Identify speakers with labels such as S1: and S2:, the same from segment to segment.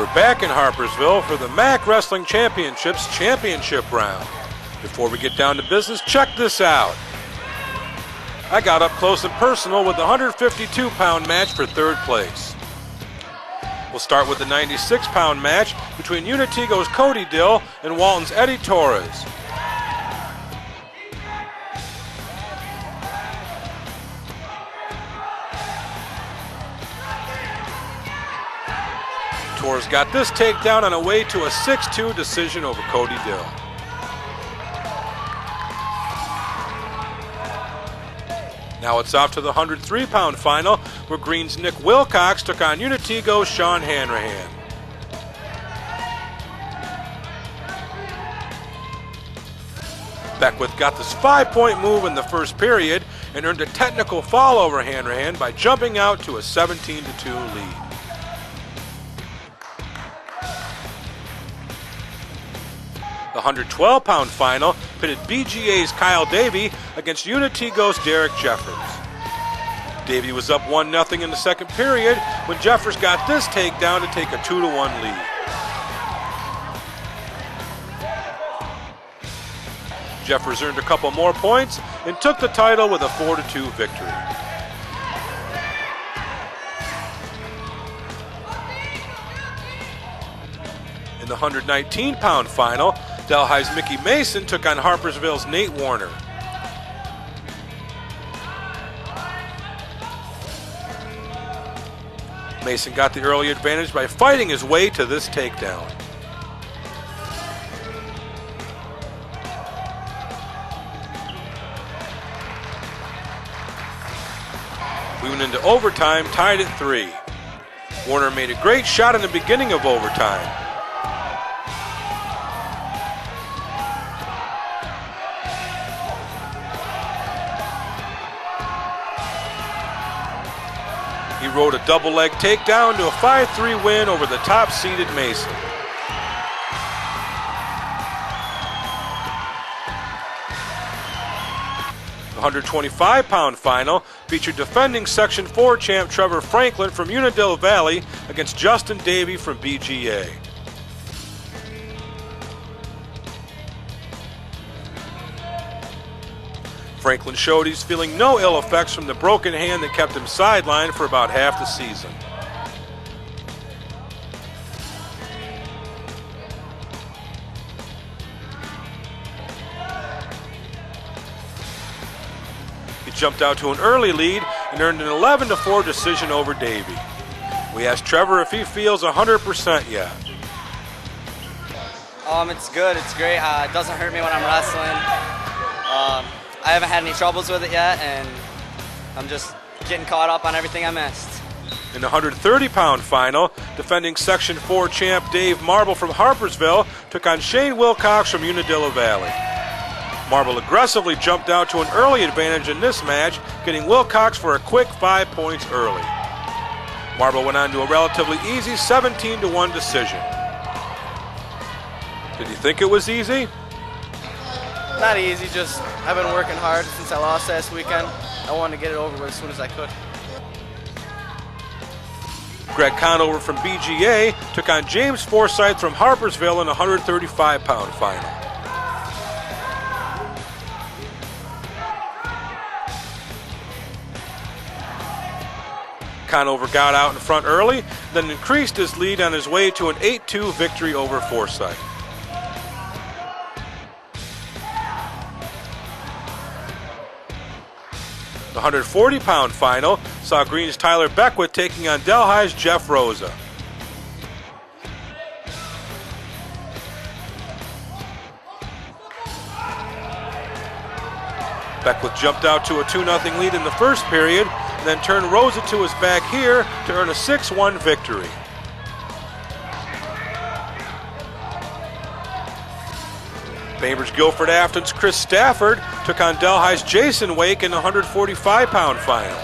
S1: We're back in Harpersville for the MAC Wrestling Championships championship round. Before we get down to business, check this out. I got up close and personal with the 152-pound match for third place. We'll start with the 96-pound match between Unitigo's Cody Dill and Walton's Eddie Torres. Torres got this takedown on a way to a 6-2 decision over Cody Dill. Now it's off to the 103-pound final, where Green's Nick Wilcox took on Unitigo's Sean Hanrahan. Beckwith got this 5-point move in the first period and earned a technical fall over Hanrahan by jumping out to a 17-2 lead. The 112-pound final pitted BGA's Kyle Davey against Unitigo's Derek Jeffers. Davey was up 1-0 in the second period when Jeffers got this takedown to take a 2-1 lead. Jeffers earned a couple more points and took the title with a 4-2 victory. In the 119-pound final, Delhi's Mickey Mason took on Harpersville's Nate Warner. Mason got the early advantage by fighting his way to this takedown. We went into overtime, tied at 3. Warner made a great shot in the beginning of overtime. He rode a double leg takedown to a 5-3 win over the top-seeded Mason. The 125-pound final featured defending Section 4 champ Trevor Franklin from Unadilla Valley against Justin Davey from BGA. Franklin showed he's feeling no ill effects from the broken hand that kept him sidelined for about half the season. He jumped out to an early lead and earned an 11-4 decision over Davey. We asked Trevor if he feels 100% yet.
S2: It's good. It's great. It doesn't hurt me when I'm wrestling. I haven't had any troubles with it yet, and I'm just getting caught up on everything I missed.
S1: In the 130-pound final, defending Section 4 champ Dave Marble from Harpersville took on Shane Wilcox from Unadilla Valley. Marble aggressively jumped out to an early advantage in this match, getting Wilcox for a quick 5 points early. Marble went on to a relatively easy 17-1 decision. Did you think it was easy?
S3: Not easy, just I've been working hard since I lost last weekend. I wanted to get it over with as soon as I could.
S1: Greg Conover from BGA took on James Foresight from Harpersville in a 135-pound final. Conover got out in front early, then increased his lead on his way to an 8-2 victory over Foresight. The 140-pound final saw Green's Tyler Beckwith taking on Delhi's Jeff Rosa. Beckwith jumped out to a 2-0 lead in the first period, and then turned Rosa to his back here to earn a 6-1 victory. Bainbridge Guilford Afton's Chris Stafford took on Delhi's Jason Wake in the 145-pound final.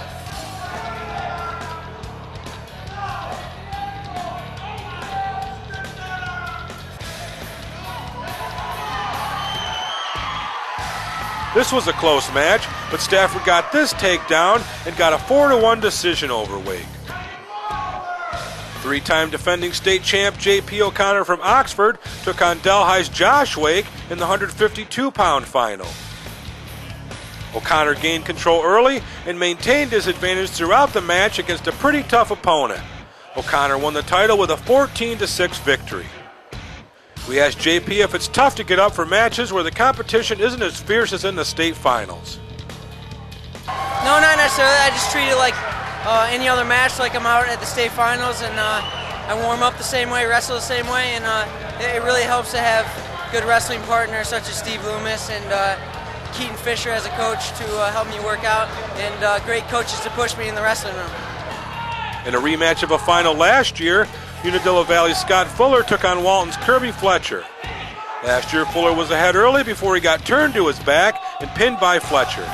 S1: This was a close match, but Stafford got this takedown and got a 4-1 decision over Wake. Three-time defending state champ J.P. O'Connor from Oxford took on Delhi's Josh Wake in the 152-pound final. O'Connor gained control early and maintained his advantage throughout the match against a pretty tough opponent. O'Connor won the title with a 14-6 victory. We asked JP if it's tough to get up for matches where the competition isn't as fierce as in the state finals.
S4: No, not necessarily. I just treat it like any other match, like I'm out at the state finals, and I warm up the same way, wrestle the same way, and it really helps to have good wrestling partners such as Steve Loomis and Keaton Fisher as a coach to help me work out, and great coaches to push me in the wrestling room.
S1: In a rematch of a final last year, Unadilla Valley's Scott Fuller took on Walton's Kirby Fletcher. Last year, Fuller was ahead early before he got turned to his back and pinned by Fletcher.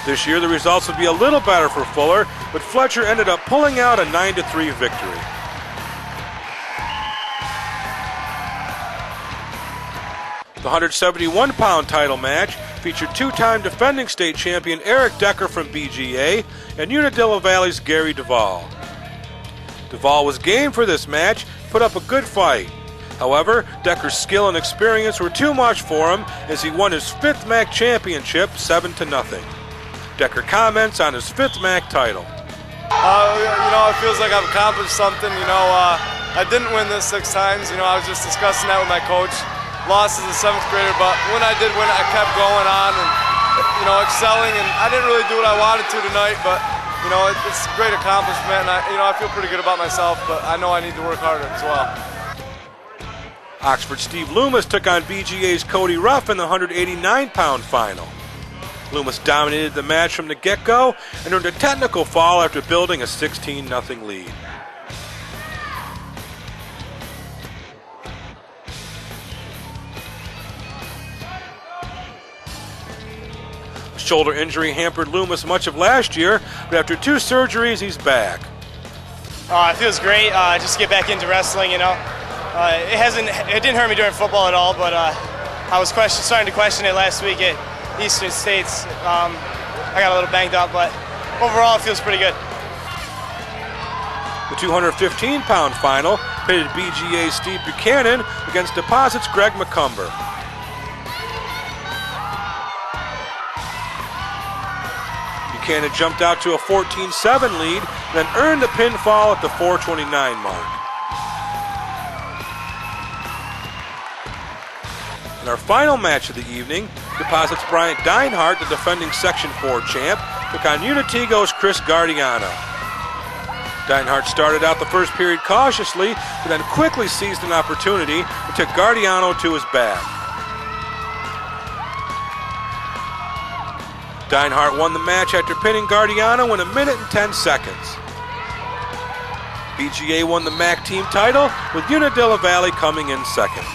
S1: This year, the results would be a little better for Fuller, but Fletcher ended up pulling out a 9-3 victory. The 171-pound title match featured two-time defending state champion Eric Decker from BGA and Unadilla Valley's Gary Duvall. Duvall was game for this match, put up a good fight. However, Decker's skill and experience were too much for him as he won his 5th MAC championship 7-0. Decker comments on his 5th MAC title.
S5: It feels like I've accomplished something. I didn't win this 6 times. I was just discussing that with my coach. Lost as a 7th grader, but when I did win it, I kept going on and, excelling. And I didn't really do what I wanted to tonight, but, it's a great accomplishment. And I feel pretty good about myself, but I know I need to work harder as well.
S1: Oxford Steve Loomis took on BGA's Cody Ruffin in the 189-pound final. Loomis dominated the match from the get-go and earned a technical foul after building a 16-0 lead. Shoulder injury hampered Loomis much of last year, but after 2 surgeries, he's back.
S6: It feels great just to get back into wrestling. It didn't hurt me during football at all, but I was starting to question it last week at Eastern States. I got a little banged up, but overall it feels pretty good.
S1: The 215-pound final pitted BGA's Steve Buchanan against Deposit's Greg McCumber. Buchanan jumped out to a 14-7 lead, then earned the pinfall at the 4:29 mark. In our final match of the evening, Deposit's Bryant Deinhart, the defending Section 4 champ, took on Unatigo's Chris Guardiano. Deinhart started out the first period cautiously, but then quickly seized an opportunity and took Guardiano to his back. Deinhart won the match after pinning Guardiano in 1 minute and 10 seconds. BGA won the MAC team title, with Unadilla Valley coming in second.